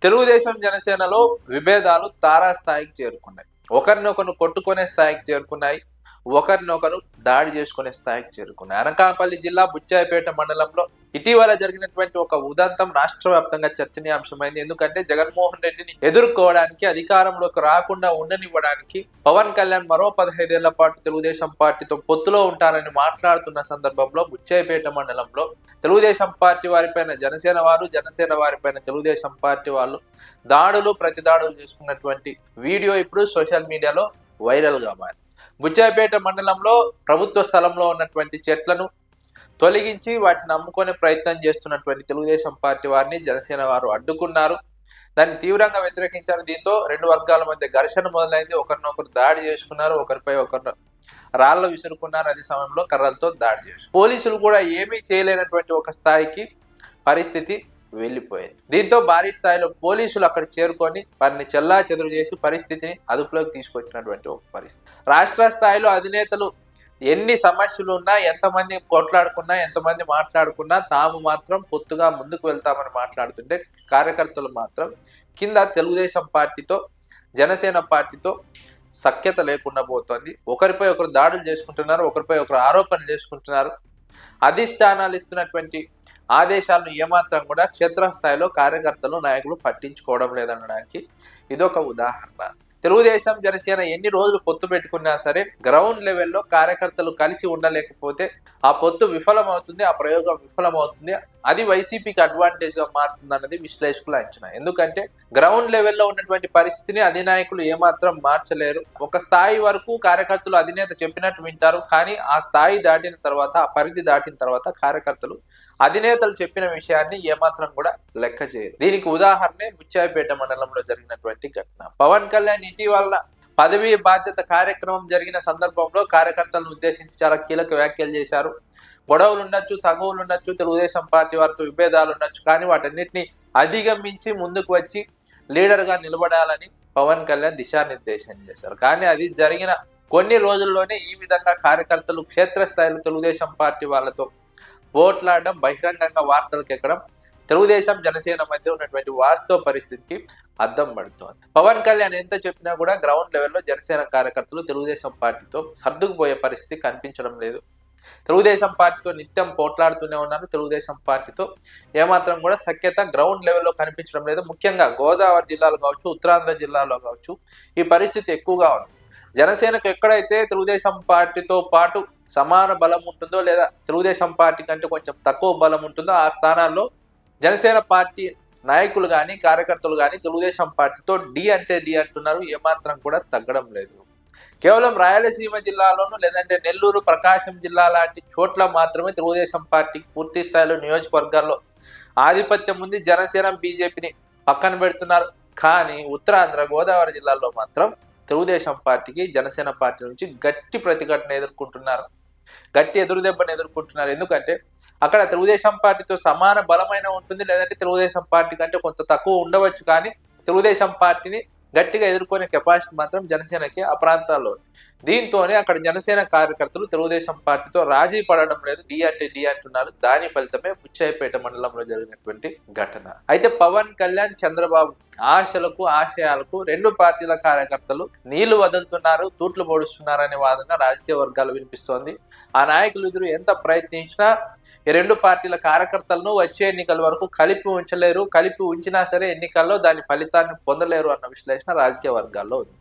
తెలుగుదేశం జనసేనలో విభేదాలు తారాస్థాయికి చేరుకున్నాయి. ఒకరినొకరు కొట్టుకునే స్థాయికి చేరుకున్నాయి. ఒకరినొకరు దాడి చేసుకునే స్థాయికి చేరుకున్నాయి. అనకాపల్లి జిల్లా బుచ్చాయిపేట మండలంలో ఇటీవల జరిగినటువంటి ఒక ఉదంతం రాష్ట్ర వ్యాప్తంగా చర్చనీయాంశమైంది. ఎందుకంటే జగన్మోహన్ రెడ్డిని ఎదుర్కోవడానికి, అధికారంలోకి రాకుండా ఉండనివ్వడానికి పవన్ కళ్యాణ్ మరో 15 ఏళ్ల పాటు తెలుగుదేశం పార్టీతో పొత్తులో ఉంటారని మాట్లాడుతున్న సందర్భంలో బుచ్చాయిపేట మండలంలో తెలుగుదేశం పార్టీ వారిపైన జనసేన వారు, జనసేన వారిపైన తెలుగుదేశం పార్టీ వాళ్ళు దాడులు ప్రతిదాడులు చేసుకున్నటువంటి వీడియో ఇప్పుడు సోషల్ మీడియాలో వైరల్ గా మారింది. బుచ్చాయిపేట మండలంలో ప్రభుత్వ స్థలంలో ఉన్నటువంటి చెట్లను తొలగించి వాటిని అమ్ముకునే ప్రయత్నం చేస్తున్నటువంటి తెలుగుదేశం పార్టీ వారిని జనసేన వారు అడ్డుకున్నారు. దాన్ని తీవ్రంగా వ్యతిరేకించారు. దీంతో రెండు వర్గాల మధ్య ఘర్షణ మొదలైంది. ఒకరినొకరు దాడి చేసుకున్నారు, ఒకరిపై ఒకరు రాళ్లు విసురుకున్నారు. అదే సమయంలో కర్రలతో దాడి చేశారు. పోలీసులు కూడా ఏమీ చేయలేనటువంటి ఒక స్థాయికి పరిస్థితి వెళ్ళిపోయింది. దీంతో భారీ స్థాయిలో పోలీసులు అక్కడ చేరుకొని వారిని చెల్లా చెదురు చేసి పరిస్థితిని అదుపులోకి తీసుకొచ్చినటువంటి ఒక పరిస్థితి. రాష్ట్ర స్థాయిలో అధినేతలు ఎన్ని సమస్యలు ఉన్నా, ఎంతమంది కొట్లాడుకున్నా, ఎంతమంది మాట్లాడుకున్నా తాము మాత్రం పొత్తుగా ముందుకు వెళ్తామని మాట్లాడుతుంటే కార్యకర్తలు మాత్రం కింద తెలుగుదేశం పార్టీతో, జనసేన పార్టీతో సఖ్యత లేకుండా పోతోంది. ఒకరిపై ఒకరు దాడులు చేసుకుంటున్నారు, ఒకరిపై ఒకరు ఆరోపణలు చేసుకుంటున్నారు. అధిష్టానాలు ఇస్తున్నటువంటి ఆదేశాలను ఏమాత్రం కూడా క్షేత్రస్థాయిలో కార్యకర్తలు, నాయకులు పట్టించుకోవడం లేదనడానికి ఇదొక ఉదాహరణ. తెలుగుదేశం జనసేన ఎన్ని రోజులు పొత్తు పెట్టుకున్నా సరే గ్రౌండ్ లెవెల్లో కార్యకర్తలు కలిసి ఉండలేకపోతే ఆ పొత్తు విఫలమవుతుంది, ఆ ప్రయోగం విఫలమవుతుంది. అది వైసీపీకి అడ్వాంటేజ్ గా మారుతుంది అన్నది విశ్లేషకుల అంచనా. ఎందుకంటే గ్రౌండ్ లెవెల్లో ఉన్నటువంటి పరిస్థితిని అధినాయకులు ఏమాత్రం మార్చలేరు. ఒక స్థాయి వరకు కార్యకర్తలు అధినేత చెప్పినట్టు వింటారు, కానీ ఆ స్థాయి దాటిన తర్వాత, ఆ పరిధి దాటిన తర్వాత కార్యకర్తలు అధినేతలు చెప్పిన విషయాన్ని ఏమాత్రం కూడా లెక్క చేయరు. దీనికి ఉదాహరణే బుచ్చాయిపేట మండలంలో జరిగినటువంటి ఘటన. పవన్ కళ్యాణ్ ఇటీవల పదవీ బాధ్యత కార్యక్రమం జరిగిన సందర్భంలో కార్యకర్తలను ఉద్దేశించి చాలా కీలక వ్యాఖ్యలు చేశారు. గొడవలు ఉండొచ్చు, తగువులు ఉండొచ్చు, తెలుగుదేశం పార్టీ వారితో విభేదాలు ఉండొచ్చు, కానీ వాటన్నిటిని అధిగమించి ముందుకు వచ్చి లీడర్ గా నిలబడాలని పవన్ కళ్యాణ్ దిశానిర్దేశం చేశారు. కానీ అది జరిగిన కొన్ని రోజుల్లోనే ఈ విధంగా కార్యకర్తలు క్షేత్రస్థాయిలో తెలుగుదేశం పార్టీ వాళ్ళతో ఓట్లాడడం, బహిరంగంగా వార్తలకు ఎక్కడం తెలుగుదేశం జనసేన మధ్య ఉన్నటువంటి వాస్తవ పరిస్థితికి అద్దం పడుతోంది. పవన్ కళ్యాణ్ ఎంత చెప్పినా కూడా గ్రౌండ్ లెవెల్లో జనసేన కార్యకర్తలు తెలుగుదేశం పార్టీతో సర్దుకుపోయే పరిస్థితి కనిపించడం లేదు. తెలుగుదేశం పార్టీతో నిత్యం పోట్లాడుతూనే ఉన్నారు. తెలుగుదేశం పార్టీతో ఏమాత్రం కూడా సఖ్యత గ్రౌండ్ లెవెల్లో కనిపించడం లేదు. ముఖ్యంగా గోదావరి జిల్లాలో కావచ్చు, ఉత్తరాంధ్ర జిల్లాలో కావచ్చు ఈ పరిస్థితి ఎక్కువగా ఉంది. జనసేనకు ఎక్కడైతే తెలుగుదేశం పార్టీతో పాటు సమాన బలం ఉంటుందో, లేదా తెలుగుదేశం పార్టీ కంటే కొంచెం తక్కువ బలం ఉంటుందో ఆ స్థానాల్లో జనసేన పార్టీ నాయకులు కానీ, కార్యకర్తలు కానీ తెలుగుదేశం పార్టీతో డి అంటే డి అంటున్నారు. ఏమాత్రం కూడా తగ్గడం లేదు. కేవలం రాయలసీమ జిల్లాలోనూ, లేదంటే నెల్లూరు, ప్రకాశం జిల్లా లాంటి చోట్ల మాత్రమే తెలుగుదేశం పార్టీ పూర్తి స్థాయిలో నియోజకవర్గాల్లో ఆధిపత్యం ఉంది. జనసేన, బీజేపీని పక్కన పెడుతున్నారు. కానీ ఉత్తరాంధ్ర, గోదావరి జిల్లాల్లో మాత్రం తెలుగుదేశం పార్టీకి జనసేన పార్టీ నుంచి గట్టి ప్రతిఘటన ఎదుర్కొంటున్నారు, గట్టి ఎదురుదెబ్బను ఎదుర్కొంటున్నారు. ఎందుకంటే అక్కడ తెలుగుదేశం పార్టీతో సమాన బలమైన ఉంటుంది, లేదంటే తెలుగుదేశం పార్టీ కంటే కొంత తక్కువ ఉండవచ్చు, కానీ తెలుగుదేశం పార్టీని గట్టిగా ఎదుర్కొనే కెపాసిటీ మాత్రం జనసేనకి ఆ ప్రాంతాల్లో. దీంతోనే అక్కడ జనసేన కార్యకర్తలు తెలుగుదేశం పార్టీతో రాజీ పడడం లేదు, డి అంటే డి అంటున్నారు. దాని ఫలితమే బుచ్చాయిపేట మండలంలో జరిగినటువంటి ఘటన. అయితే పవన్ కళ్యాణ్, చంద్రబాబు ఆశలకు, ఆశయాలకు రెండు పార్టీల కార్యకర్తలు నీళ్లు వదులుతున్నారు, తూట్లు పొడుస్తున్నారనే వాదన రాజకీయ వర్గాలు వినిపిస్తోంది. ఆ నాయకులు ఇద్దరు ఎంత ప్రయత్నించినా ఈ రెండు పార్టీల కార్యకర్తలను వచ్చే ఎన్నికల వరకు కలిపి ఉంచలేరు. కలిపి ఉంచినా సరే ఎన్నికల్లో దాని ఫలితాన్ని పొందలేరు అన్న విశ్లేషణ రాజకీయ వర్గాల్లో ఉంది.